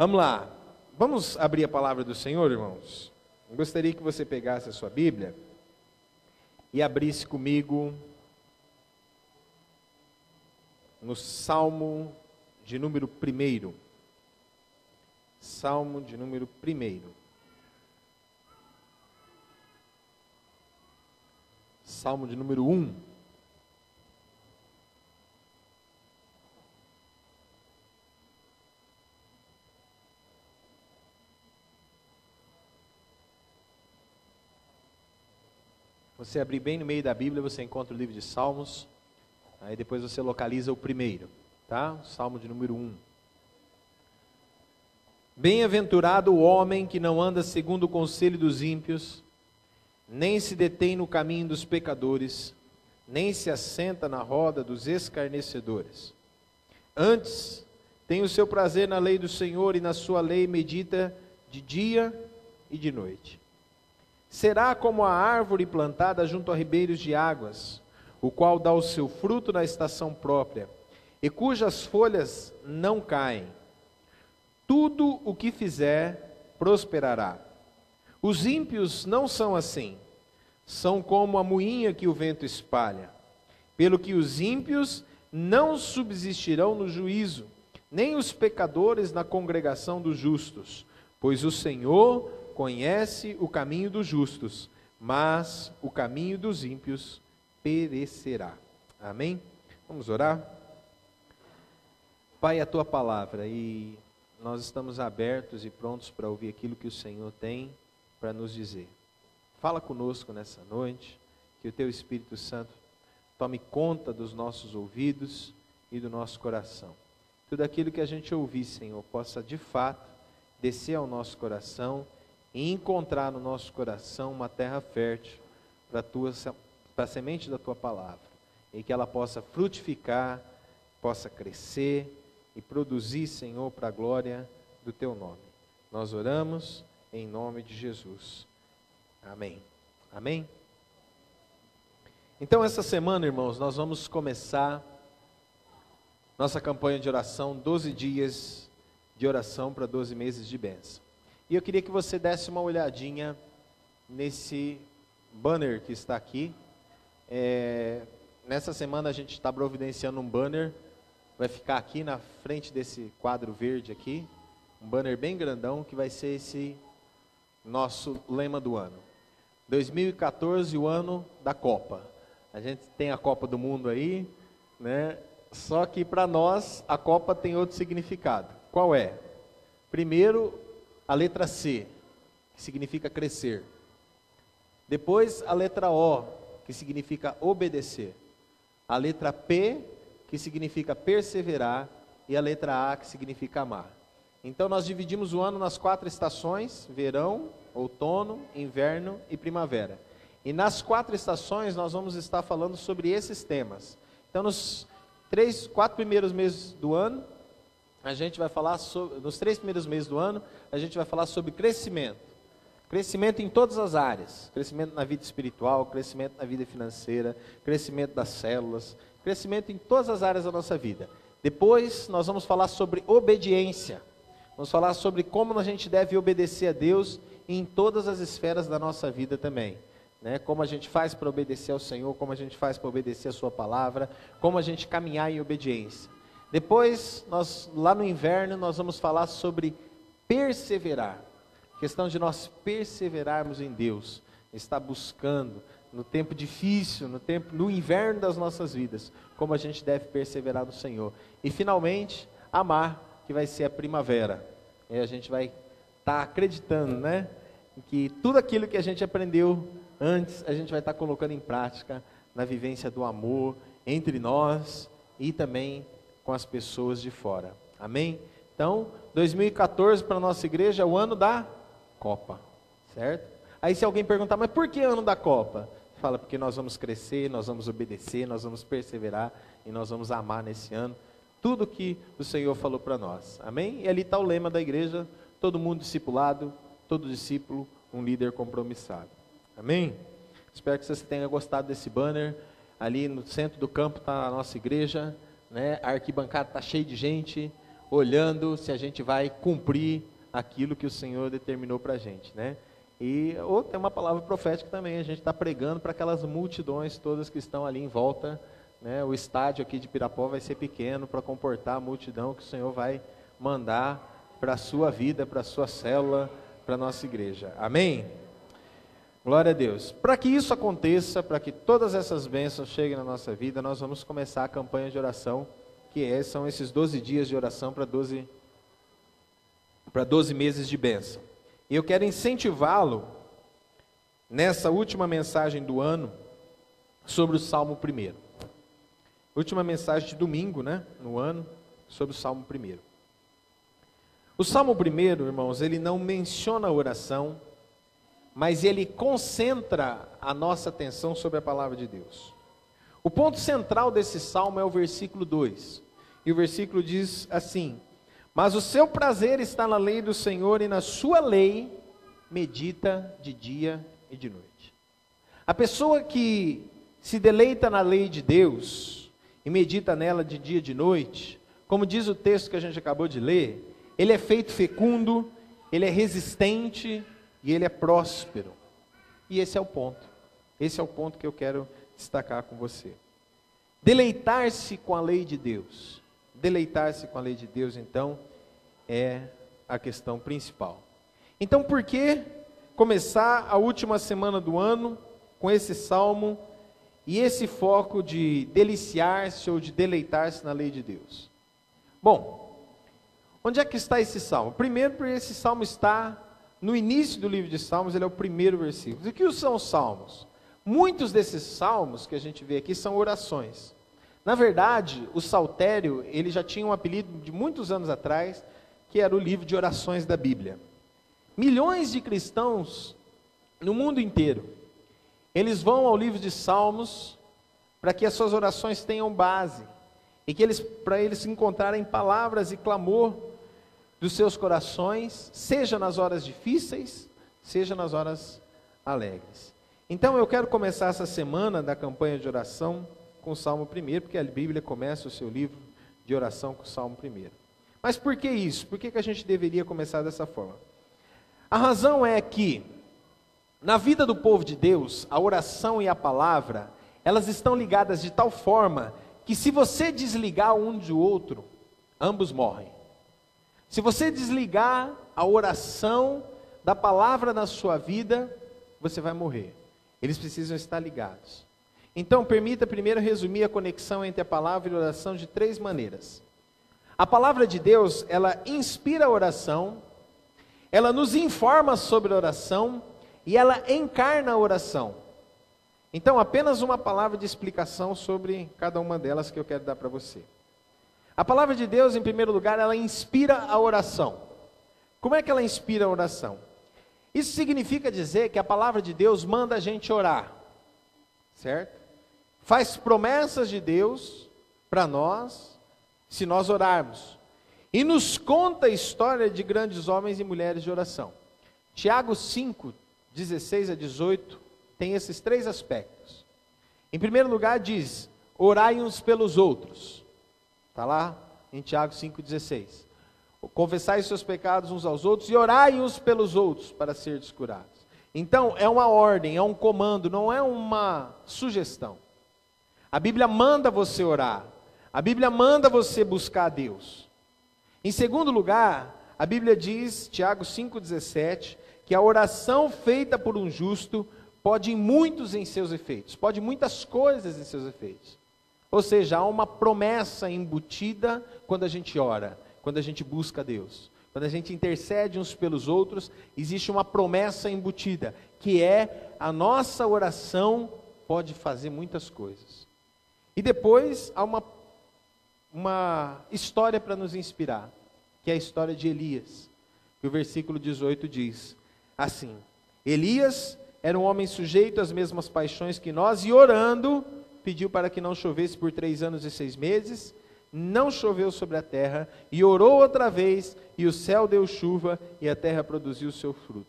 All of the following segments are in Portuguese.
Vamos lá. Vamos abrir a palavra do Senhor, irmãos? Eu gostaria que você pegasse a sua Bíblia e abrisse comigo no Salmo de número 1. Salmo de número 1. Salmo de número 1. Você abrir bem no meio da Bíblia, você encontra o livro de Salmos. Aí depois você localiza o primeiro, tá? Salmo de número 1. Bem-aventurado o homem que não anda segundo o conselho dos ímpios, nem se detém no caminho dos pecadores, nem se assenta na roda dos escarnecedores. Antes, tem o seu prazer na lei do Senhor, e na sua lei medita de dia e de noite. Será como a árvore plantada junto a ribeiros de águas, o qual dá o seu fruto na estação própria, e cujas folhas não caem. Tudo o que fizer prosperará. Os ímpios não são assim, são como a moinha que o vento espalha. Pelo que os ímpios não subsistirão no juízo, nem os pecadores na congregação dos justos, pois o Senhor conhece o caminho dos justos, mas o caminho dos ímpios perecerá. Amém? Vamos orar? Pai, a tua palavra, e nós estamos abertos e prontos para ouvir aquilo que o Senhor tem para nos dizer. Fala conosco nessa noite, que o teu Espírito Santo tome conta dos nossos ouvidos e do nosso coração. Tudo aquilo que a gente ouvir, Senhor, possa de fato descer ao nosso coração e encontrar no nosso coração uma terra fértil para a semente da tua palavra, e que ela possa frutificar, possa crescer e produzir, Senhor, para a glória do teu nome. Nós oramos em nome de Jesus. Amém. Amém? Então, essa semana, irmãos, nós vamos começar nossa campanha de oração, 12 dias de oração para 12 meses de bênção. E eu queria que você desse uma olhadinha nesse banner que está aqui. Nessa semana a gente está providenciando um banner, vai ficar aqui na frente desse quadro verde aqui, um banner bem grandão, que vai ser esse nosso lema do ano. 2014, o ano da Copa. A gente tem a Copa do Mundo aí, né? Só que para nós a Copa tem outro significado. Qual é? Primeiro, a letra C, que significa crescer. Depois, a letra O, que significa obedecer. A letra P, que significa perseverar. E a letra A, que significa amar. Então, nós dividimos o ano nas 4 estações: verão, outono, inverno e primavera. E nas 4 estações, nós vamos estar falando sobre esses temas. Então, nos 4 primeiros meses do ano, a gente vai falar sobre, nos 3 primeiros meses do ano, a gente vai falar sobre crescimento. Crescimento em todas as áreas. Crescimento na vida espiritual, crescimento na vida financeira, crescimento das células, crescimento em todas as áreas da nossa vida. Depois, nós vamos falar sobre obediência. Vamos falar sobre como a gente deve obedecer a Deus em todas as esferas da nossa vida também. Né? Como a gente faz para obedecer ao Senhor, como a gente faz para obedecer a sua palavra, como a gente caminhar em obediência. Depois, lá no inverno, nós vamos falar sobre perseverar. Questão de nós perseverarmos em Deus, estar buscando no tempo difícil, no inverno das nossas vidas, como a gente deve perseverar no Senhor. E finalmente, amar, que vai ser a primavera. E a gente vai estar acreditando, né, que tudo aquilo que a gente aprendeu antes, a gente vai estar colocando em prática na vivência do amor entre nós e também com as pessoas de fora. Amém? Então, 2014 para a nossa igreja é o ano da Copa, certo? Aí se alguém perguntar, mas por que ano da Copa? Fala, porque nós vamos crescer, nós vamos obedecer, nós vamos perseverar e nós vamos amar nesse ano tudo que o Senhor falou para nós. Amém? E ali está o lema da igreja: todo mundo discipulado, todo discípulo, um líder compromissado. Amém? Espero que você tenha gostado desse banner. Ali no centro do campo está a nossa igreja, né? A arquibancada está cheia de gente. olhando se a gente vai cumprir aquilo que o Senhor determinou para a gente, né? Ou tem uma palavra profética também, a gente está pregando para aquelas multidões todas que estão ali em volta, né? O estádio aqui de Pirapó vai ser pequeno para comportar a multidão que o Senhor vai mandar para a sua vida, para a sua célula, para a nossa igreja. Amém? Glória a Deus. Para que isso aconteça, para que todas essas bênçãos cheguem na nossa vida, nós vamos começar a campanha de oração, são esses 12 dias de oração para 12 meses de bênção. E eu quero incentivá-lo, nessa última mensagem do ano, sobre o Salmo 1. Última mensagem de domingo, né, no ano, sobre o Salmo 1. O Salmo 1, irmãos, ele não menciona a oração, mas ele concentra a nossa atenção sobre a palavra de Deus. O ponto central desse salmo é o versículo 2. E o versículo diz assim: mas o seu prazer está na lei do Senhor, e na sua lei medita de dia e de noite. A pessoa que se deleita na lei de Deus e medita nela de dia e de noite, como diz o texto que a gente acabou de ler, ele é feito fecundo, ele é resistente e ele é próspero. E esse é o ponto. Esse é o ponto que eu quero destacar com você. Deleitar-se com a lei de Deus. Deleitar-se com a lei de Deus, então, é a questão principal. Então, por que começar a última semana do ano com esse salmo e esse foco de deliciar-se ou de deleitar-se na lei de Deus? Bom, onde é que está esse salmo? Primeiro, porque esse salmo está no início do livro de Salmos, ele é o primeiro versículo. E o que são os salmos? Muitos desses salmos que a gente vê aqui são orações. Na verdade, o saltério, ele já tinha um apelido de muitos anos atrás, que era o livro de orações da Bíblia. Milhões de cristãos no mundo inteiro, eles vão ao livro de Salmos para que as suas orações tenham base, e que para eles encontrarem palavras e clamor dos seus corações, seja nas horas difíceis, seja nas horas alegres. Então eu quero começar essa semana da campanha de oração com o Salmo 1, porque a Bíblia começa o seu livro de oração com o Salmo 1. Mas por que isso? Por que a gente deveria começar dessa forma? A razão é que, na vida do povo de Deus, a oração e a palavra, elas estão ligadas de tal forma, que se você desligar um do outro, ambos morrem. Se você desligar a oração da palavra na sua vida, você vai morrer. Eles precisam estar ligados. Então, permita primeiro resumir a conexão entre a palavra e a oração de 3 maneiras. A palavra de Deus, ela inspira a oração, ela nos informa sobre a oração e ela encarna a oração. Então, apenas uma palavra de explicação sobre cada uma delas que eu quero dar para você. A palavra de Deus, em primeiro lugar, ela inspira a oração. Como é que ela inspira a oração? Isso significa dizer que a palavra de Deus manda a gente orar, certo? Faz promessas de Deus para nós, se nós orarmos. E nos conta a história de grandes homens e mulheres de oração. Tiago 5, 16 a 18, tem esses 3 aspectos. Em primeiro lugar diz, orai uns pelos outros. Está lá em Tiago 5,16. Confessai seus pecados uns aos outros e orai uns pelos outros para serdes curados. Então, é uma ordem, é um comando, não é uma sugestão. A Bíblia manda você orar. A Bíblia manda você buscar a Deus. Em segundo lugar, a Bíblia diz, Tiago 5,17, que a oração feita por um justo pode muitos em seus efeitos, pode muitas coisas em seus efeitos. Ou seja, há uma promessa embutida quando a gente ora, quando a gente busca a Deus. Quando a gente intercede uns pelos outros, existe uma promessa embutida, que é a nossa oração pode fazer muitas coisas. E depois há uma história para nos inspirar, que é a história de Elias, que o versículo 18 diz assim: Elias era um homem sujeito às mesmas paixões que nós, e orando, pediu para que não chovesse por 3 anos e 6 meses, não choveu sobre a terra, e orou outra vez, e o céu deu chuva, e a terra produziu o seu fruto.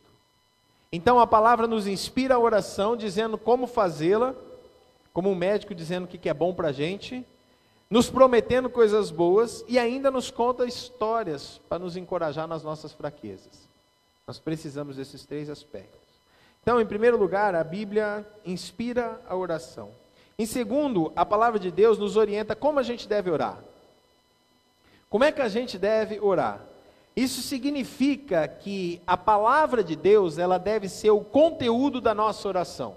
Então a palavra nos inspira a oração, dizendo como fazê-la, como um médico dizendo o que é bom para a gente, nos prometendo coisas boas e ainda nos conta histórias para nos encorajar nas nossas fraquezas. Nós precisamos desses 3 aspectos. Então, em primeiro lugar, a Bíblia inspira a oração. Em segundo, a palavra de Deus nos orienta como a gente deve orar. Como é que a gente deve orar? Isso significa que a palavra de Deus, ela deve ser o conteúdo da nossa oração.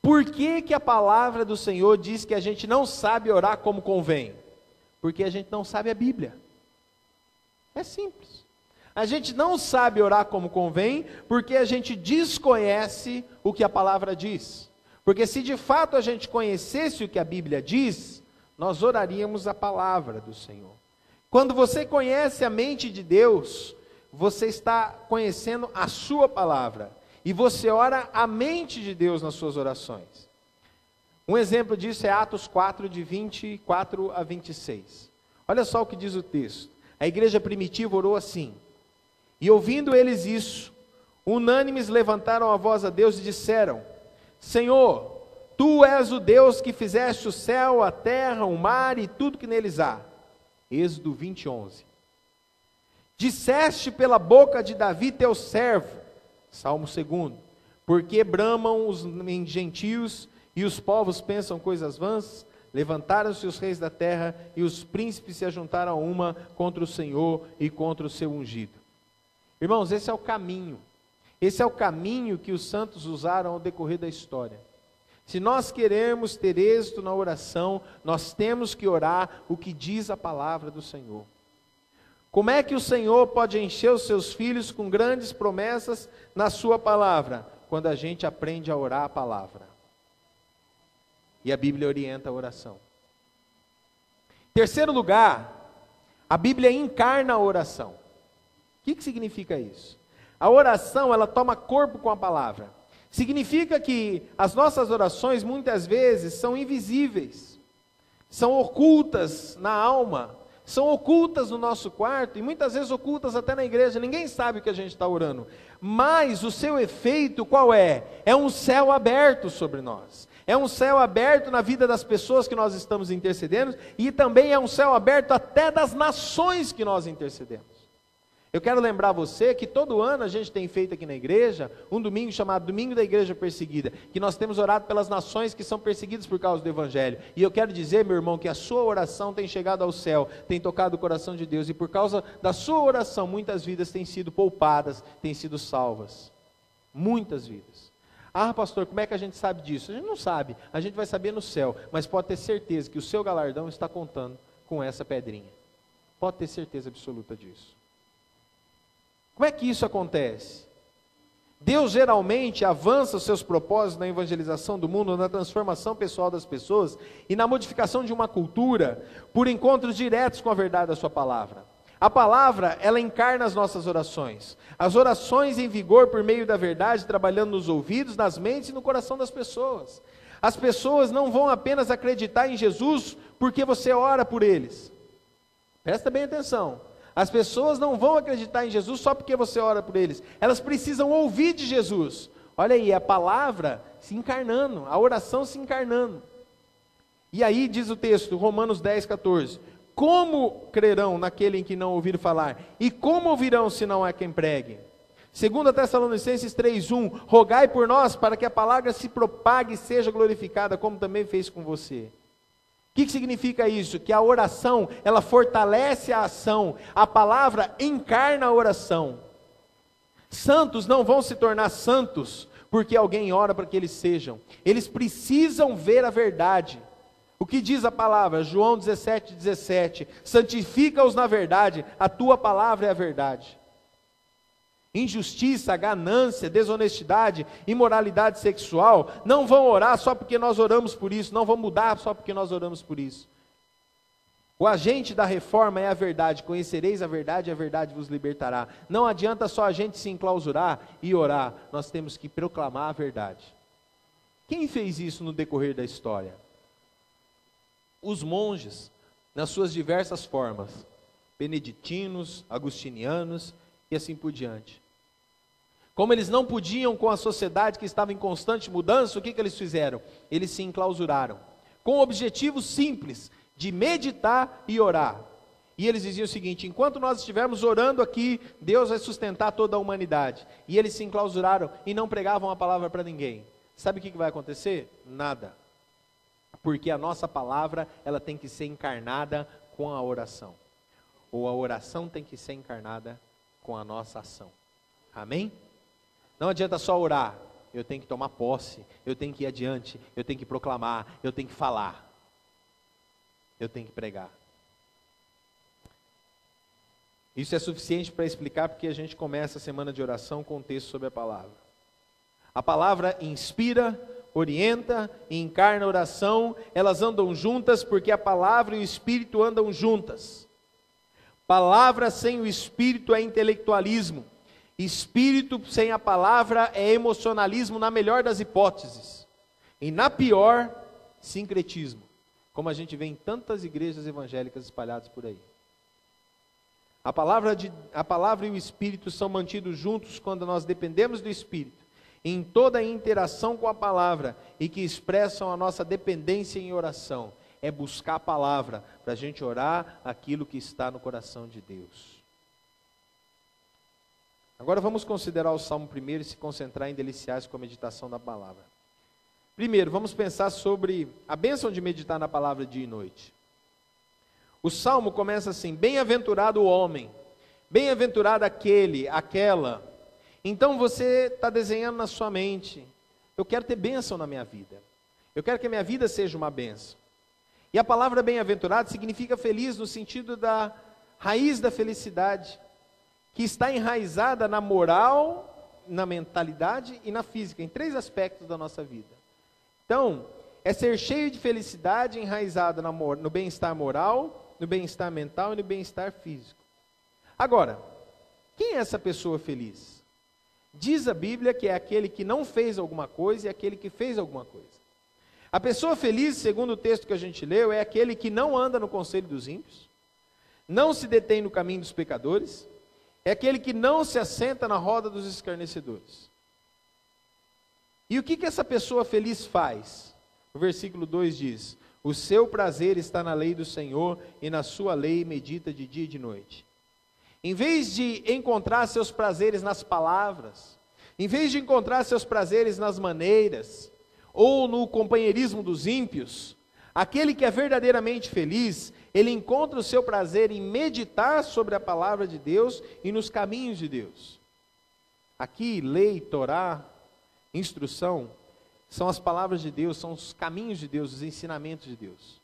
Por que que a palavra do Senhor diz que a gente não sabe orar como convém? Porque a gente não sabe a Bíblia. É simples. A gente não sabe orar como convém, porque a gente desconhece o que a palavra diz. Porque se de fato a gente conhecesse o que a Bíblia diz, nós oraríamos a palavra do Senhor. Quando você conhece a mente de Deus, você está conhecendo a sua palavra. E você ora a mente de Deus nas suas orações. Um exemplo disso é Atos 4, de 24 a 26. Olha só o que diz o texto. A igreja primitiva orou assim: e ouvindo eles isso, unânimes levantaram a voz a Deus e disseram: Senhor, Tu és o Deus que fizeste o céu, a terra, o mar e tudo que neles há. Êxodo 20, 11. Disseste pela boca de Davi teu servo, Salmo 2, porque bramam os gentios e os povos pensam coisas vãs, levantaram-se os reis da terra e os príncipes se ajuntaram a uma contra o Senhor e contra o seu ungido. Irmãos, esse é o caminho. Esse é o caminho que os santos usaram ao decorrer da história. Se nós queremos ter êxito na oração, nós temos que orar o que diz a palavra do Senhor. Como é que o Senhor pode encher os seus filhos com grandes promessas na sua palavra? Quando a gente aprende a orar a palavra. E a Bíblia orienta a oração. Terceiro lugar, a Bíblia encarna a oração. O que significa isso? A oração, ela toma corpo com a palavra. Significa que as nossas orações muitas vezes são invisíveis, são ocultas na alma, são ocultas no nosso quarto e muitas vezes ocultas até na igreja. Ninguém sabe o que a gente está orando, mas o seu efeito qual é? É um céu aberto sobre nós, é um céu aberto na vida das pessoas que nós estamos intercedendo e também é um céu aberto até das nações que nós intercedemos. Eu quero lembrar você que todo ano a gente tem feito aqui na igreja um domingo chamado Domingo da Igreja Perseguida, que nós temos orado pelas nações que são perseguidas por causa do Evangelho. E eu quero dizer, meu irmão, que a sua oração tem chegado ao céu, tem tocado o coração de Deus, e por causa da sua oração, muitas vidas têm sido poupadas, têm sido salvas. Muitas vidas. Ah, pastor, como é que a gente sabe disso? A gente não sabe, a gente vai saber no céu, mas pode ter certeza que o seu galardão está contando com essa pedrinha. Pode ter certeza absoluta disso. Como é que isso acontece? Deus geralmente avança os seus propósitos na evangelização do mundo, na transformação pessoal das pessoas e na modificação de uma cultura por encontros diretos com a verdade da sua palavra. A palavra, ela encarna as nossas orações. As orações em vigor por meio da verdade, trabalhando nos ouvidos, nas mentes e no coração das pessoas. As pessoas não vão apenas acreditar em Jesus porque você ora por eles. Presta bem atenção. As pessoas não vão acreditar em Jesus só porque você ora por eles. Elas precisam ouvir de Jesus. Olha aí, a palavra se encarnando, a oração se encarnando. E aí diz o texto, Romanos 10, 14. Como crerão naquele em que não ouviram falar? E como ouvirão se não há quem pregue? 2 Tessalonicenses 3:1. Rogai por nós para que a palavra se propague e seja glorificada, como também fez com você. O que significa isso? Que a oração, ela fortalece a ação, a palavra encarna a oração. Santos não vão se tornar santos porque alguém ora para que eles sejam. Eles precisam ver a verdade. O que diz a palavra? João 17, 17. Santifica-os na verdade, a tua palavra é a verdade. Injustiça, ganância, desonestidade, imoralidade sexual, não vão orar só porque nós oramos por isso, não vão mudar só porque nós oramos por isso. O agente da reforma é a verdade, conhecereis a verdade vos libertará. Não adianta só a gente se enclausurar e orar, nós temos que proclamar a verdade. Quem fez isso no decorrer da história? Os monges, nas suas diversas formas, beneditinos, agustinianos e assim por diante. Como eles não podiam com a sociedade que estava em constante mudança, o que eles fizeram? Eles se enclausuraram, com o objetivo simples, de meditar e orar. E eles diziam o seguinte: enquanto nós estivermos orando aqui, Deus vai sustentar toda a humanidade. E eles se enclausuraram e não pregavam a palavra para ninguém. Sabe o que vai acontecer? Nada. Porque a nossa palavra, ela tem que ser encarnada com a oração. Ou a oração tem que ser encarnada com a nossa ação. Amém? Não adianta só orar. Eu tenho que tomar posse, eu tenho que ir adiante, eu tenho que proclamar, eu tenho que falar. Eu tenho que pregar. Isso é suficiente para explicar porque a gente começa a semana de oração com um texto sobre a palavra. A palavra inspira, orienta e encarna a oração, elas andam juntas porque a palavra e o Espírito andam juntas. Palavra sem o Espírito é intelectualismo. Espírito sem a palavra é emocionalismo na melhor das hipóteses. E na pior, sincretismo. Como a gente vê em tantas igrejas evangélicas espalhadas por aí. A palavra e o Espírito são mantidos juntos quando nós dependemos do Espírito. Em toda a interação com a palavra e que expressam a nossa dependência em oração. É buscar a palavra para a gente orar aquilo que está no coração de Deus. Agora vamos considerar o Salmo primeiro e se concentrar em deliciar-se com a meditação da palavra. Primeiro, vamos pensar sobre a bênção de meditar na palavra dia e noite. O Salmo começa assim: bem-aventurado o homem, bem-aventurado aquele, aquela. Então você está desenhando na sua mente: eu quero ter bênção na minha vida. Eu quero que a minha vida seja uma bênção. E a palavra bem-aventurado significa feliz no sentido da raiz da felicidade, que está enraizada na moral, na mentalidade e na física, em 3 aspectos da nossa vida. Então, é ser cheio de felicidade enraizada no bem-estar moral, no bem-estar mental e no bem-estar físico. Agora, quem é essa pessoa feliz? Diz a Bíblia que é aquele que não fez alguma coisa e aquele que fez alguma coisa. A pessoa feliz, segundo o texto que a gente leu, é aquele que não anda no conselho dos ímpios, não se detém no caminho dos pecadores, é aquele que não se assenta na roda dos escarnecedores. E o que essa pessoa feliz faz? O versículo 2 diz: o seu prazer está na lei do Senhor e na sua lei medita de dia e de noite. Em vez de encontrar seus prazeres nas palavras, em vez de encontrar seus prazeres nas maneiras, ou no companheirismo dos ímpios, aquele que é verdadeiramente feliz, ele encontra o seu prazer em meditar sobre a palavra de Deus e nos caminhos de Deus. Aqui, lei, Torá, instrução, são as palavras de Deus, são os caminhos de Deus, os ensinamentos de Deus.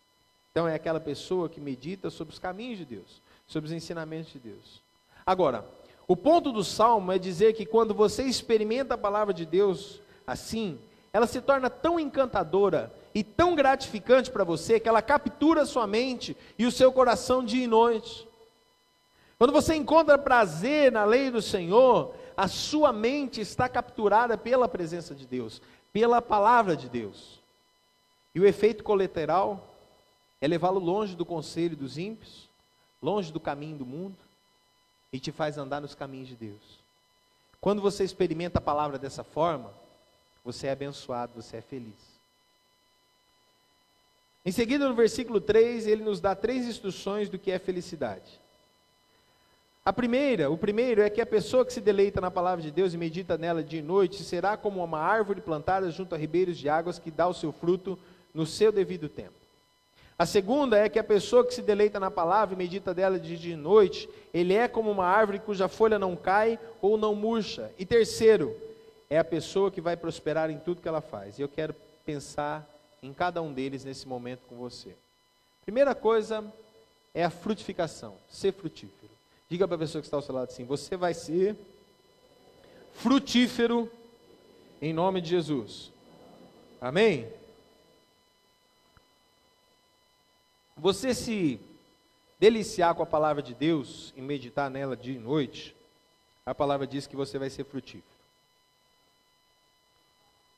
Então é aquela pessoa que medita sobre os caminhos de Deus, sobre os ensinamentos de Deus. Agora, o ponto do Salmo é dizer que quando você experimenta a palavra de Deus assim, ela se torna tão encantadora e tão gratificante para você, que ela captura a sua mente e o seu coração dia e noite. Quando você encontra prazer na lei do Senhor, a sua mente está capturada pela presença de Deus, pela palavra de Deus. E o efeito colateral é levá-lo longe do conselho dos ímpios, longe do caminho do mundo, e te faz andar nos caminhos de Deus. Quando você experimenta a palavra dessa forma, você é abençoado, você é feliz. Em seguida, no versículo 3, ele nos dá 3 instruções do que é felicidade. O primeiro é que a pessoa que se deleita na palavra de Deus e medita nela dia e noite, será como uma árvore plantada junto a ribeiros de águas que dá o seu fruto no seu devido tempo. A segunda é que a pessoa que se deleita na palavra e medita dela de dia e noite, ele é como uma árvore cuja folha não cai ou não murcha. E terceiro, é a pessoa que vai prosperar em tudo que ela faz. E eu quero pensar em cada um deles nesse momento com você. Primeira coisa é a frutificação, ser frutífero. Diga para a pessoa que está ao seu lado assim: você vai ser frutífero em nome de Jesus. Amém? Você se deliciar com a palavra de Deus e meditar nela dia e noite, a palavra diz que você vai ser frutífero.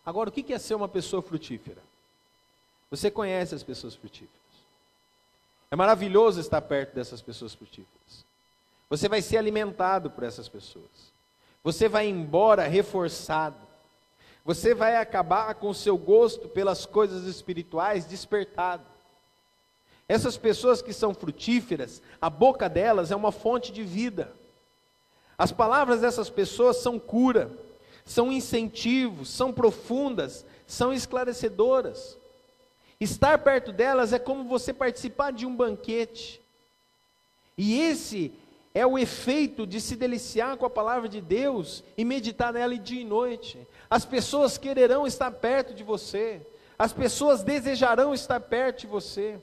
Agora, o que é ser uma pessoa frutífera? Você conhece as pessoas frutíferas. É maravilhoso estar perto dessas pessoas frutíferas. Você vai ser alimentado por essas pessoas. Você vai embora reforçado. Você vai acabar com o seu gosto pelas coisas espirituais despertado. Essas pessoas que são frutíferas, a boca delas é uma fonte de vida. As palavras dessas pessoas são cura, são incentivos, são profundas, são esclarecedoras. Estar perto delas é como você participar de um banquete. E esse é o efeito de se deliciar com a palavra de Deus e meditar nela dia e noite. As pessoas quererão estar perto de você, as pessoas desejarão estar perto de você,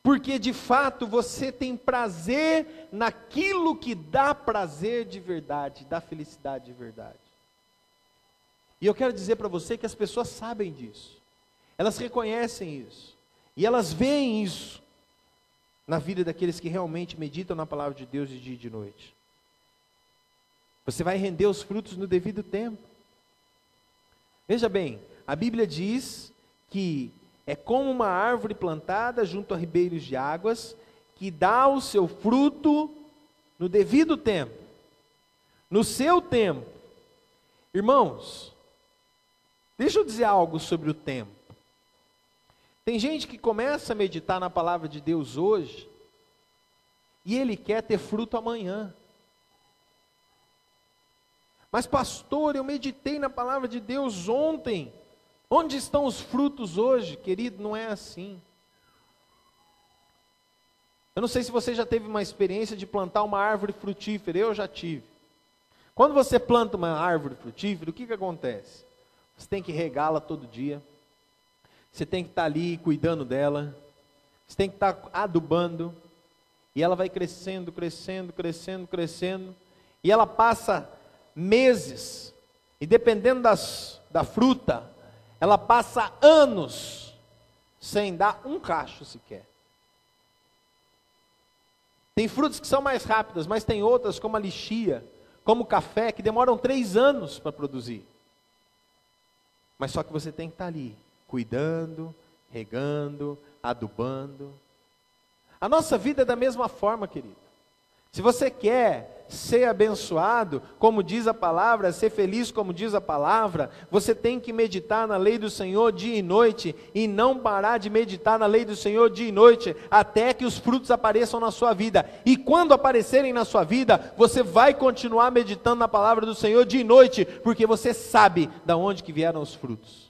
porque de fato você tem prazer naquilo que dá prazer de verdade, dá felicidade de verdade. E eu quero dizer para você que as pessoas sabem disso, elas reconhecem isso, e elas veem isso na vida daqueles que realmente meditam na palavra de Deus de dia e de noite. Você vai render os frutos no devido tempo. Veja bem, a Bíblia diz que é como uma árvore plantada junto a ribeiros de águas, que dá o seu fruto no devido tempo, no seu tempo. Irmãos, deixa eu dizer algo sobre o tempo. Tem gente que começa a meditar na palavra de Deus hoje, e ele quer ter fruto amanhã. Mas pastor, eu meditei na palavra de Deus ontem, onde estão os frutos hoje? Querido, não é assim. Eu não sei se você já teve uma experiência de plantar uma árvore frutífera, eu já tive. Quando você planta uma árvore frutífera, o que acontece? Você tem que regá-la todo dia, você tem que estar ali cuidando dela, você tem que estar adubando, e ela vai crescendo, crescendo, crescendo, crescendo, e ela passa meses, e dependendo da fruta, ela passa anos sem dar um cacho sequer. Tem frutas que são mais rápidas, mas tem outras, como a lixia, como o café, que demoram 3 anos para produzir. Mas só que você tem que estar ali, cuidando, regando, adubando. A nossa vida é da mesma forma, querido. Se você quer ser abençoado, como diz a palavra, ser feliz como diz a palavra, você tem que meditar na lei do Senhor dia e noite, e não parar de meditar na lei do Senhor dia e noite, até que os frutos apareçam na sua vida. E quando aparecerem na sua vida, você vai continuar meditando na palavra do Senhor dia e noite, porque você sabe de onde que vieram os frutos.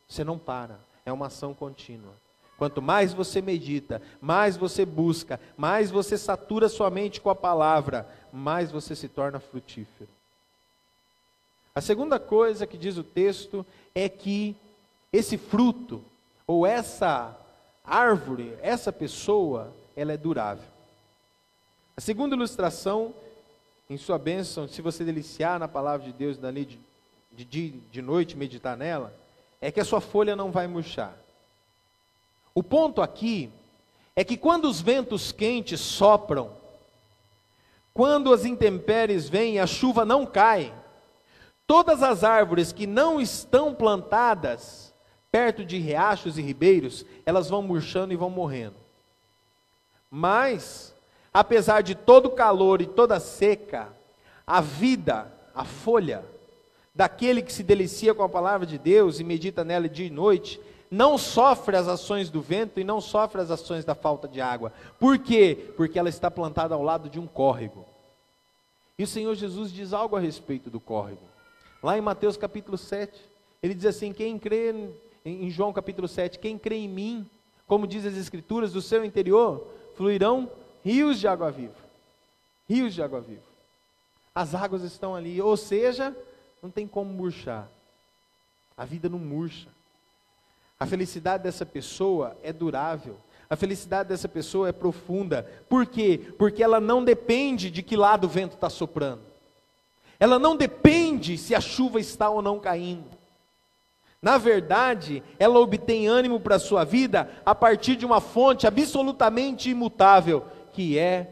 Você não para, é uma ação contínua. Quanto mais você medita, mais você busca, mais você satura sua mente com a palavra, mais você se torna frutífero. A segunda coisa que diz o texto é que esse fruto, ou essa árvore, essa pessoa, ela é durável. A segunda ilustração, em sua bênção, se você deliciar na palavra de Deus, na lei de dia e de noite, meditar nela, é que a sua folha não vai murchar. O ponto aqui é que quando os ventos quentes sopram, quando as intempéries vêm e a chuva não cai, todas as árvores que não estão plantadas perto de riachos e ribeiros, elas vão murchando e vão morrendo. Mas, apesar de todo o calor e toda a seca, a vida, a folha, daquele que se delicia com a palavra de Deus e medita nela dia e noite, não sofre as ações do vento e não sofre as ações da falta de água. Por quê? Porque ela está plantada ao lado de um córrego. E o Senhor Jesus diz algo a respeito do córrego. Lá em Mateus capítulo 7, ele diz assim, quem crê, em João capítulo 7, quem crê em mim, como diz as Escrituras, do seu interior fluirão rios de água viva. Rios de água viva. As águas estão ali, ou seja, não tem como murchar. A vida não murcha. A felicidade dessa pessoa é durável. A felicidade dessa pessoa é profunda. Por quê? Porque ela não depende de que lado o vento está soprando. Ela não depende se a chuva está ou não caindo. Na verdade, ela obtém ânimo para a sua vida a partir de uma fonte absolutamente imutável, que é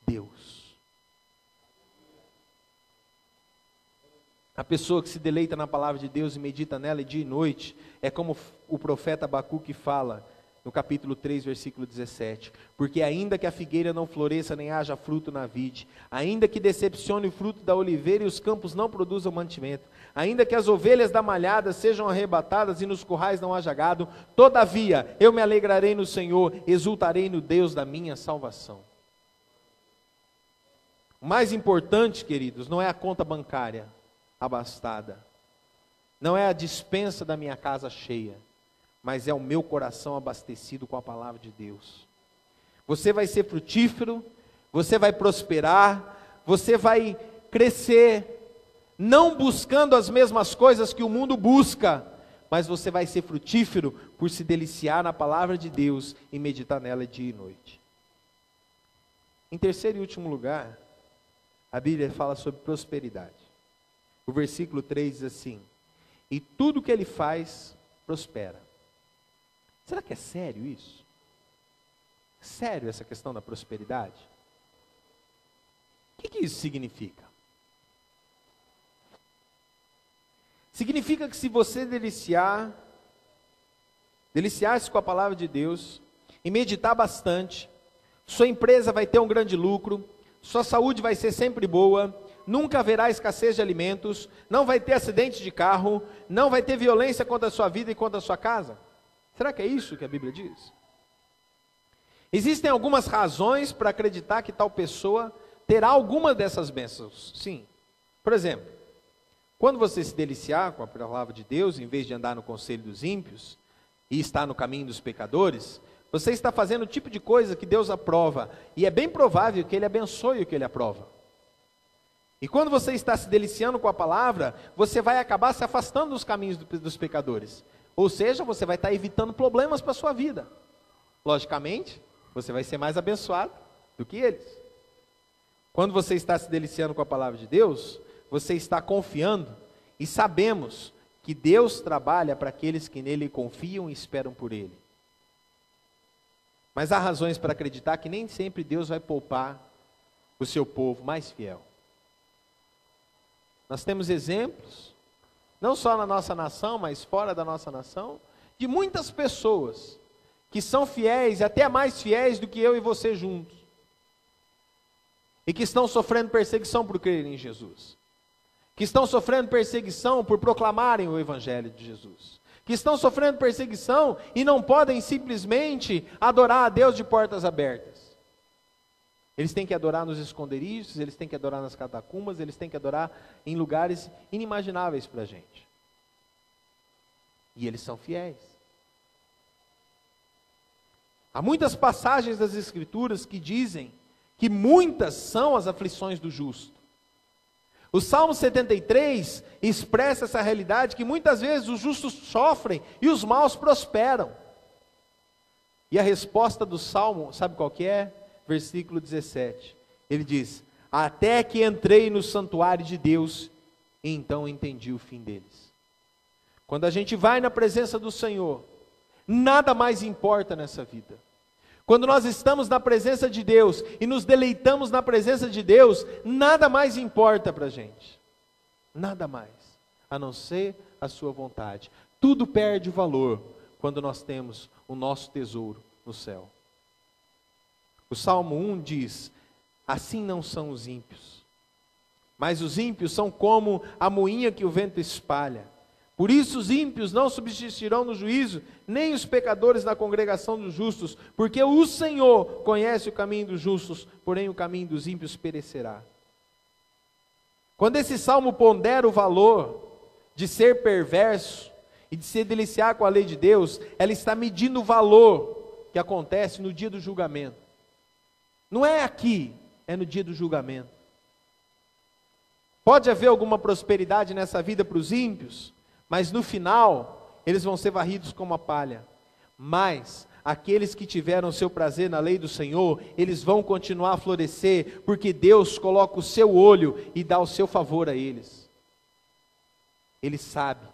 Deus. A pessoa que se deleita na palavra de Deus e medita nela dia e noite, é como o profeta Abacuque fala, no capítulo 3, versículo 17. Porque ainda que a figueira não floresça, nem haja fruto na vide, ainda que decepcione o fruto da oliveira e os campos não produzam mantimento, ainda que as ovelhas da malhada sejam arrebatadas e nos currais não haja gado, todavia eu me alegrarei no Senhor, exultarei no Deus da minha salvação. O mais importante, queridos, não é a conta bancária abastada, não é a despensa da minha casa cheia, mas é o meu coração abastecido com a palavra de Deus. Você vai ser frutífero, você vai prosperar, você vai crescer, não buscando as mesmas coisas que o mundo busca, mas você vai ser frutífero por se deliciar na palavra de Deus e meditar nela dia e noite. Em terceiro e último lugar, a Bíblia fala sobre prosperidade. O versículo 3 diz assim: e tudo que ele faz, prospera. Será que é sério isso? Sério essa questão da prosperidade? O que isso significa? Significa que se você deliciar-se com a palavra de Deus, e meditar bastante, sua empresa vai ter um grande lucro, sua saúde vai ser sempre boa, nunca haverá escassez de alimentos, não vai ter acidente de carro, não vai ter violência contra a sua vida e contra a sua casa. Será que é isso que a Bíblia diz? Existem algumas razões para acreditar que tal pessoa terá alguma dessas bênçãos. Sim. Por exemplo, quando você se deliciar com a palavra de Deus, em vez de andar no conselho dos ímpios e estar no caminho dos pecadores, você está fazendo o tipo de coisa que Deus aprova, e é bem provável que Ele abençoe o que Ele aprova. E quando você está se deliciando com a palavra, você vai acabar se afastando dos caminhos dos pecadores. Ou seja, você vai estar evitando problemas para a sua vida. Logicamente, você vai ser mais abençoado do que eles. Quando você está se deliciando com a palavra de Deus, você está confiando, e sabemos que Deus trabalha para aqueles que nele confiam e esperam por Ele. Mas há razões para acreditar que nem sempre Deus vai poupar o seu povo mais fiel. Nós temos exemplos, não só na nossa nação, mas fora da nossa nação, de muitas pessoas que são fiéis, até mais fiéis do que eu e você juntos, e que estão sofrendo perseguição por crerem em Jesus, que estão sofrendo perseguição por proclamarem o Evangelho de Jesus, que estão sofrendo perseguição e não podem simplesmente adorar a Deus de portas abertas. Eles têm que adorar nos esconderijos, eles têm que adorar nas catacumbas, eles têm que adorar em lugares inimagináveis para a gente. E eles são fiéis. Há muitas passagens das Escrituras que dizem que muitas são as aflições do justo. O Salmo 73 expressa essa realidade que muitas vezes os justos sofrem e os maus prosperam. E a resposta do Salmo, sabe qual que é? Versículo 17, ele diz: até que entrei no santuário de Deus, e então entendi o fim deles. Quando a gente vai na presença do Senhor, nada mais importa nessa vida. Quando nós estamos na presença de Deus, e nos deleitamos na presença de Deus, nada mais importa para a gente. Nada mais, a não ser a sua vontade. Tudo perde valor, quando nós temos o nosso tesouro no céu. O Salmo 1 diz: assim não são os ímpios, mas os ímpios são como a moinha que o vento espalha. Por isso os ímpios não subsistirão no juízo, nem os pecadores na congregação dos justos, porque o Senhor conhece o caminho dos justos, porém o caminho dos ímpios perecerá. Quando esse salmo pondera o valor de ser perverso e de se deliciar com a lei de Deus, ela está medindo o valor que acontece no dia do julgamento. Não é aqui, é no dia do julgamento. Pode haver alguma prosperidade nessa vida para os ímpios, mas no final, eles vão ser varridos como a palha. Mas aqueles que tiveram seu prazer na lei do Senhor, eles vão continuar a florescer, porque Deus coloca o seu olho e dá o seu favor a eles. Ele sabe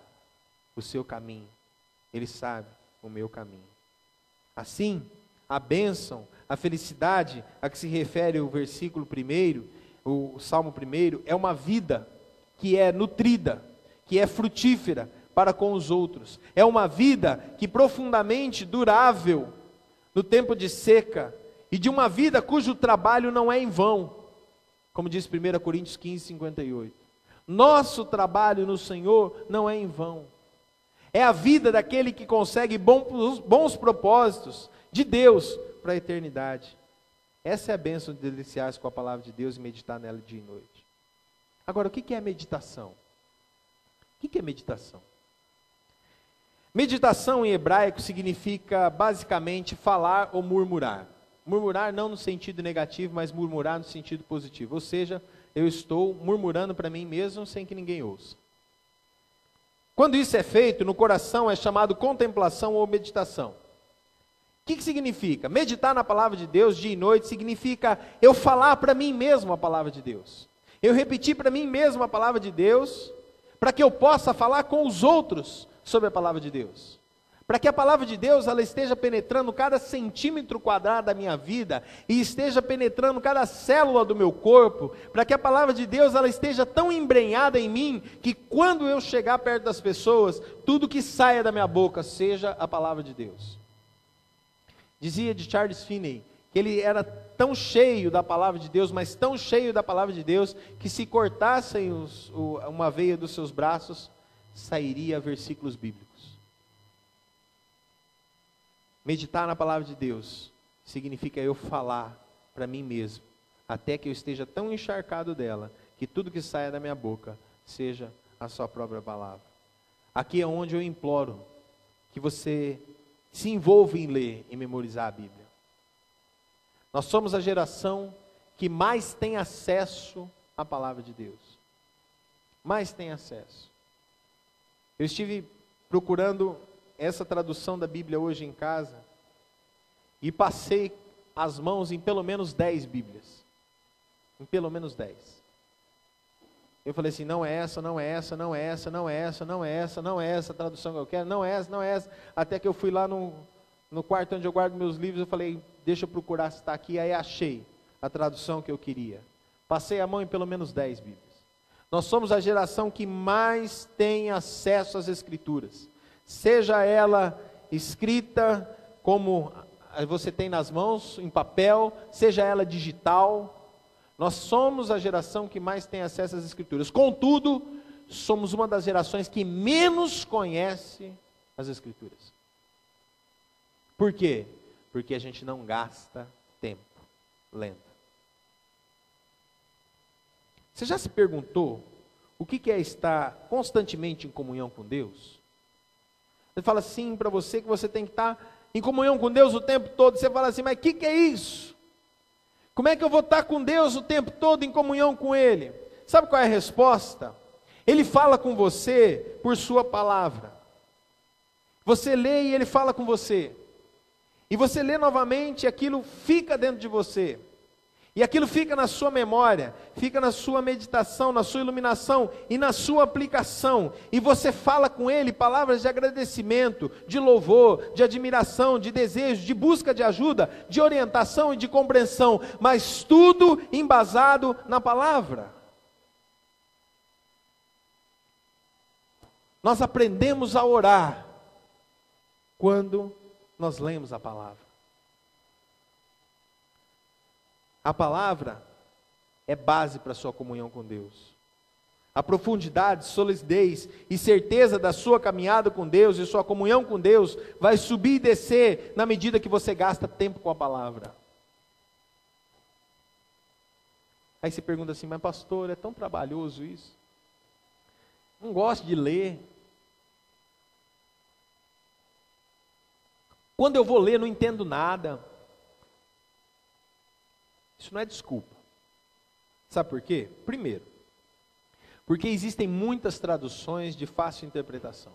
o seu caminho, Ele sabe o meu caminho. Assim, a bênção, a felicidade a que se refere o versículo 1, o Salmo 1, é uma vida que é nutrida, que é frutífera, para com os outros. É uma vida que profundamente durável no tempo de seca, e de uma vida cujo trabalho não é em vão, como diz 1 Coríntios 15, 58. Nosso trabalho no Senhor não é em vão. É a vida daquele que consegue bons propósitos de Deus para a eternidade. Essa é a bênção de deliciar-se com a palavra de Deus e meditar nela dia e noite. Agora, o que é meditação? O que é meditação? Meditação em hebraico significa basicamente falar ou murmurar. Murmurar não no sentido negativo, mas murmurar no sentido positivo. Ou seja, eu estou murmurando para mim mesmo sem que ninguém ouça. Quando isso é feito, no coração é chamado contemplação ou meditação. O que significa? Meditar na palavra de Deus dia e noite significa eu falar para mim mesmo a palavra de Deus. Eu repetir para mim mesmo a palavra de Deus, para que eu possa falar com os outros sobre a palavra de Deus. Para que a palavra de Deus ela esteja penetrando cada centímetro quadrado da minha vida e esteja penetrando cada célula do meu corpo, para que a palavra de Deus ela esteja tão embrenhada em mim que quando eu chegar perto das pessoas, tudo que saia da minha boca seja a palavra de Deus. Dizia de Charles Finney que ele era tão cheio da palavra de Deus, mas tão cheio da palavra de Deus, que se cortassem uma veia dos seus braços, sairia versículos bíblicos. Meditar na palavra de Deus significa eu falar para mim mesmo, até que eu esteja tão encharcado dela, que tudo que saia da minha boca seja a sua própria palavra. Aqui é onde eu imploro que você se envolva em ler e memorizar a Bíblia. Nós somos a geração que mais tem acesso à palavra de Deus. Mais tem acesso. Eu estive procurando essa tradução da Bíblia hoje em casa e passei as mãos em pelo menos 10 Bíblias. Em pelo menos 10. Eu falei assim, não é essa, não é essa, não é essa, não é essa, não é essa, não é essa a tradução que eu quero, não é essa, não é essa. Até que eu fui lá no quarto onde eu guardo meus livros, eu falei, deixa eu procurar se está aqui, aí achei a tradução que eu queria. Passei a mão em pelo menos 10 Bíblias. Nós somos a geração que mais tem acesso às Escrituras. Seja ela escrita como você tem nas mãos, em papel, seja ela digital. Nós somos a geração que mais tem acesso às Escrituras. Contudo, somos uma das gerações que menos conhece as Escrituras. Por quê? Porque a gente não gasta tempo lendo. Você já se perguntou o que é estar constantemente em comunhão com Deus? Ele fala assim para você que você tem que estar em comunhão com Deus o tempo todo. Você fala assim, mas o que é isso? Como é que eu vou estar com Deus o tempo todo em comunhão com Ele? Sabe qual é a resposta? Ele fala com você por sua palavra. Você lê e Ele fala com você. E você lê novamente e aquilo fica dentro de você. E aquilo fica na sua memória, fica na sua meditação, na sua iluminação e na sua aplicação. E você fala com Ele palavras de agradecimento, de louvor, de admiração, de desejo, de busca de ajuda, de orientação e de compreensão. Mas tudo embasado na palavra. Nós aprendemos a orar quando nós lemos a palavra. A palavra é base para a sua comunhão com Deus. A profundidade, solidez e certeza da sua caminhada com Deus e sua comunhão com Deus vai subir e descer na medida que você gasta tempo com a palavra. Aí você pergunta assim, mas pastor, é tão trabalhoso isso? Não gosto de ler. Quando eu vou ler, não entendo nada. Isso não é desculpa. Sabe por quê? Primeiro, porque existem muitas traduções de fácil interpretação.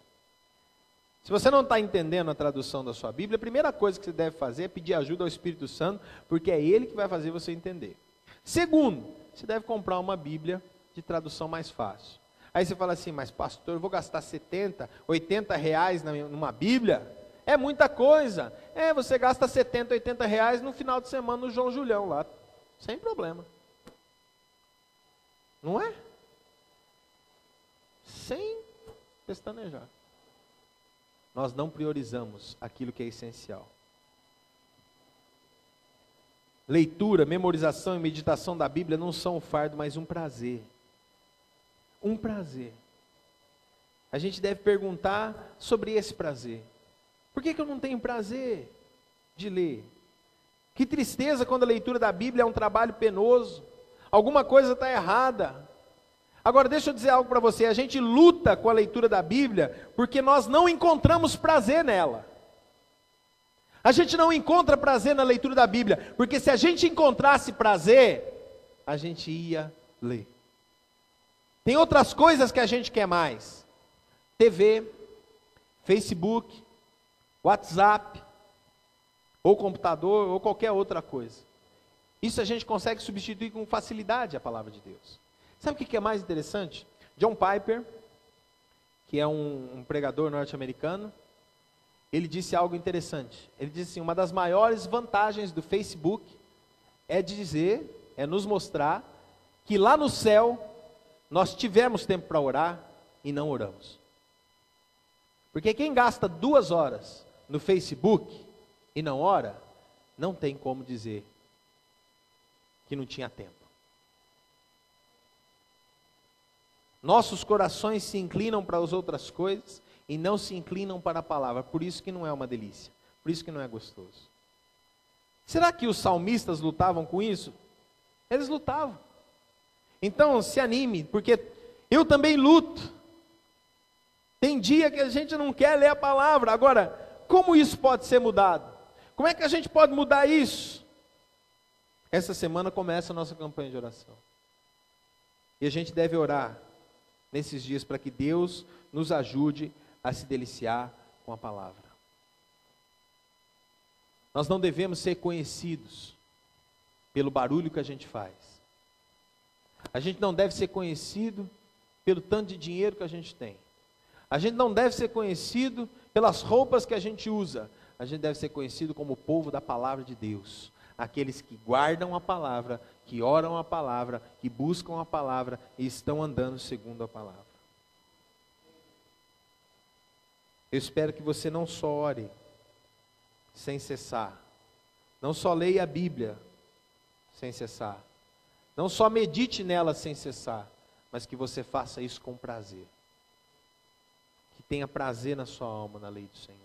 Se você não está entendendo a tradução da sua Bíblia, a primeira coisa que você deve fazer é pedir ajuda ao Espírito Santo, porque é Ele que vai fazer você entender. Segundo, você deve comprar uma Bíblia de tradução mais fácil. Aí você fala assim, mas pastor, eu vou gastar 70, 80 reais numa Bíblia? É muita coisa. Você gasta 70, 80 reais no final de semana no João Julião lá. Sem problema. Não é? Sem pestanejar. nós não priorizamos aquilo que é essencial. Leitura, memorização e meditação da Bíblia não são um fardo, mas um prazer. Um prazer. A gente deve perguntar sobre esse prazer. Por que eu não tenho prazer de ler? Que tristeza quando a leitura da Bíblia é um trabalho penoso. Alguma coisa está errada. Agora deixa eu dizer algo para você. A gente luta com a leitura da Bíblia porque nós não encontramos prazer nela. A gente não encontra prazer na leitura da Bíblia, porque se a gente encontrasse prazer, a gente ia ler. Tem outras coisas que a gente quer mais. TV, Facebook, WhatsApp, ou computador, ou qualquer outra coisa. Isso a gente consegue substituir com facilidade a palavra de Deus. Sabe o que é mais interessante? John Piper, que é um pregador norte-americano, ele disse algo interessante. Ele disse assim: uma das maiores vantagens do Facebook é nos mostrar que lá no céu nós tivemos tempo para orar e não oramos. Porque quem gasta 2 horas no Facebook e não ora, não tem como dizer que não tinha tempo. Nossos corações se inclinam para as outras coisas e não se inclinam para a palavra. Por isso que não é uma delícia. Por isso que não é gostoso. Será que os salmistas lutavam com isso? Eles lutavam. Então se anime, porque eu também luto. Tem dia que a gente não quer ler a palavra. Agora, como isso pode ser mudado? Como é que a gente pode mudar isso? Essa semana começa a nossa campanha de oração. E a gente deve orar nesses dias para que Deus nos ajude a se deliciar com a palavra. Nós não devemos ser conhecidos pelo barulho que a gente faz. A gente não deve ser conhecido pelo tanto de dinheiro que a gente tem. A gente não deve ser conhecido pelas roupas que a gente usa. A gente deve ser conhecido como o povo da palavra de Deus. Aqueles que guardam a palavra, que oram a palavra, que buscam a palavra e estão andando segundo a palavra. Eu espero que você não só ore sem cessar, não só leia a Bíblia sem cessar, não só medite nela sem cessar, mas que você faça isso com prazer. Que tenha prazer na sua alma, na lei do Senhor.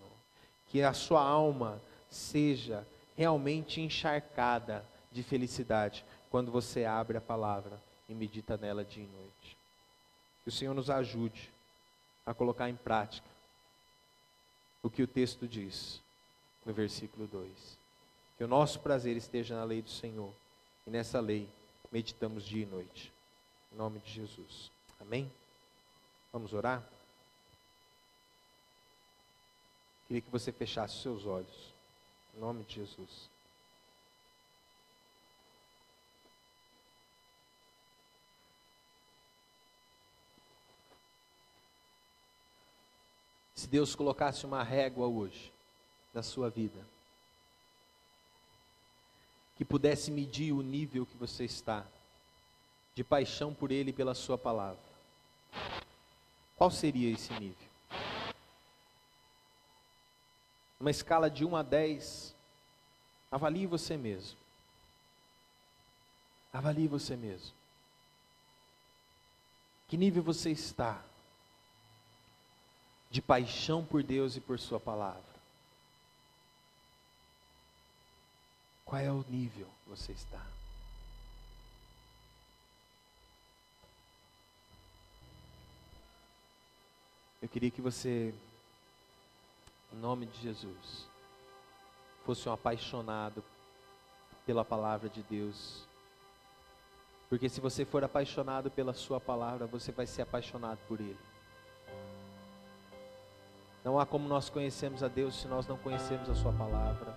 Que a sua alma seja realmente encharcada de felicidade quando você abre a palavra e medita nela dia e noite. Que o Senhor nos ajude a colocar em prática o que o texto diz no versículo 2. Que o nosso prazer esteja na lei do Senhor e nessa lei meditamos dia e noite. Em nome de Jesus. Amém? Vamos orar? Queria que você fechasse os seus olhos. Em nome de Jesus. Se Deus colocasse uma régua hoje na sua vida, que pudesse medir o nível que você está de paixão por Ele e pela sua palavra, qual seria esse nível? Uma escala de 1 a 10, avalie você mesmo. Avalie você mesmo. Que nível você está de paixão por Deus e por sua palavra? Qual é o nível que você está? Eu queria que você, em nome de Jesus, fosse um apaixonado pela palavra de Deus. Porque se você for apaixonado pela sua palavra, você vai ser apaixonado por Ele. Não há como nós conhecermos a Deus se nós não conhecermos a sua palavra.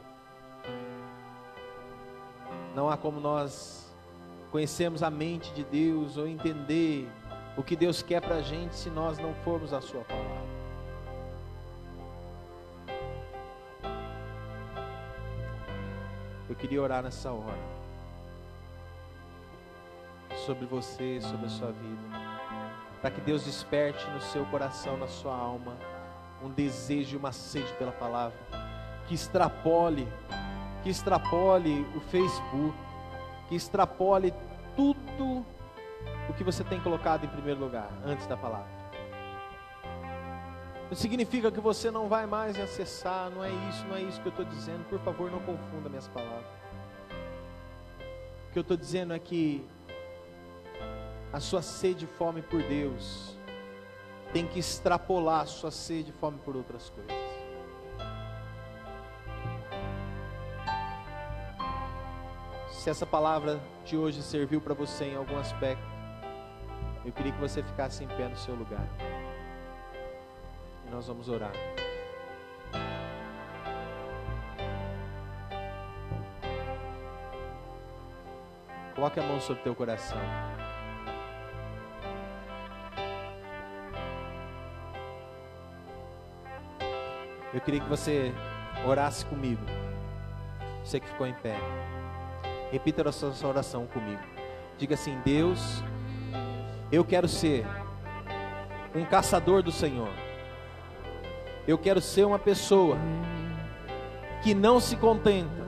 Não há como nós conhecermos a mente de Deus ou entender o que Deus quer para a gente se nós não formos a sua palavra. Eu queria orar nessa hora sobre você, sobre a sua vida, para que Deus desperte no seu coração, na sua alma, um desejo e uma sede pela palavra, que extrapole o Facebook, que extrapole tudo o que você tem colocado em primeiro lugar, antes da palavra. Não significa que você não vai mais acessar, não é isso que eu estou dizendo, por favor não confunda minhas palavras. O que eu estou dizendo é que a sua sede e fome por Deus tem que extrapolar a sua sede e fome por outras coisas. Se essa palavra de hoje serviu para você em algum aspecto, eu queria que você ficasse em pé no seu lugar. E nós vamos orar. Coloque a mão sobre o teu coração. Eu queria que você orasse comigo. Você que ficou em pé. Repita a sua oração comigo. Diga assim: Deus, eu quero ser um caçador do Senhor. Eu quero ser uma pessoa que não se contenta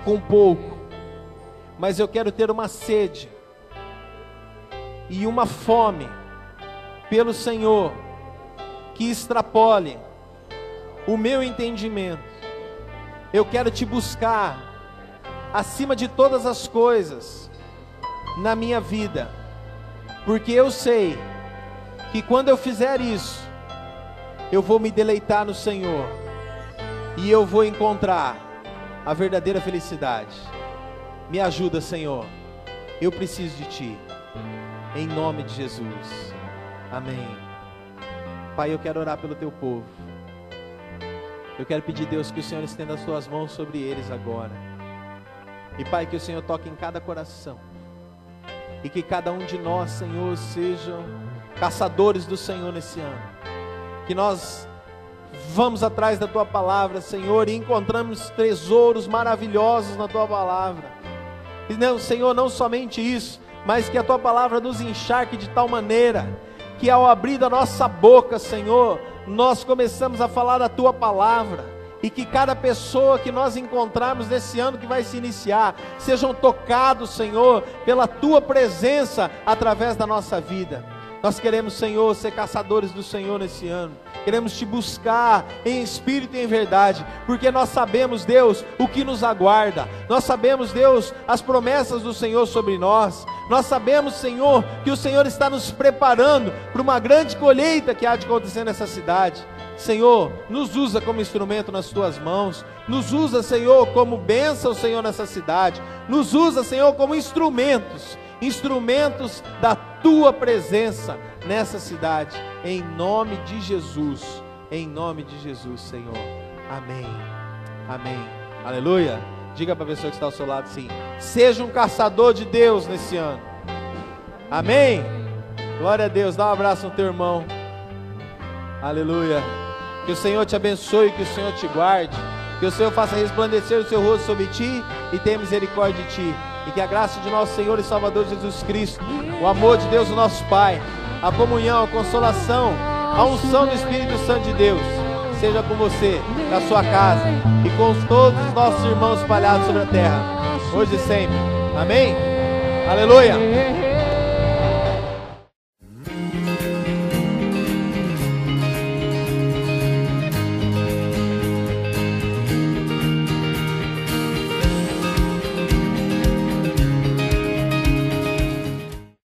com pouco, mas eu quero ter uma sede e uma fome pelo Senhor que extrapole o meu entendimento. Eu quero te buscar acima de todas as coisas na minha vida, porque eu sei que quando eu fizer isso, eu vou me deleitar no Senhor e eu vou encontrar a verdadeira felicidade. Me ajuda, Senhor, eu preciso de Ti, em nome de Jesus, amém. Pai, eu quero orar pelo Teu povo. Eu quero pedir, Deus, que o Senhor estenda as Tuas mãos sobre eles agora. E Pai, que o Senhor toque em cada coração. E que cada um de nós, Senhor, sejam caçadores do Senhor nesse ano. Que nós vamos atrás da Tua palavra, Senhor, e encontramos tesouros maravilhosos na Tua palavra. E não, Senhor, não somente isso, mas que a Tua palavra nos encharque de tal maneira que ao abrir da nossa boca, Senhor, nós começamos a falar da Tua palavra, e que cada pessoa que nós encontrarmos nesse ano que vai se iniciar, sejam tocados, Senhor, pela Tua presença através da nossa vida. Nós queremos, Senhor, ser caçadores do Senhor nesse ano. Queremos Te buscar em espírito e em verdade, porque nós sabemos, Deus, o que nos aguarda. Nós sabemos, Deus, as promessas do Senhor sobre nós. Nós sabemos, Senhor, que o Senhor está nos preparando para uma grande colheita que há de acontecer nessa cidade. Senhor, nos usa como instrumento nas Tuas mãos. Nos usa, Senhor, como bênção, Senhor, nessa cidade. Nos usa, Senhor, como instrumentos da Tua presença nessa cidade, em nome de Jesus, Senhor, amém, amém, aleluia. Diga para a pessoa que está ao seu lado assim: seja um caçador de Deus nesse ano, amém, glória a Deus. Dá um abraço no teu irmão, aleluia. Que o Senhor te abençoe, que o Senhor te guarde, que o Senhor faça resplandecer o seu rosto sobre ti e tenha misericórdia de ti. E que a graça de nosso Senhor e Salvador Jesus Cristo, o amor de Deus, o nosso Pai, a comunhão, a consolação, a unção do Espírito Santo de Deus, seja com você, na sua casa e com todos os nossos irmãos espalhados sobre a terra, hoje e sempre. Amém? Aleluia!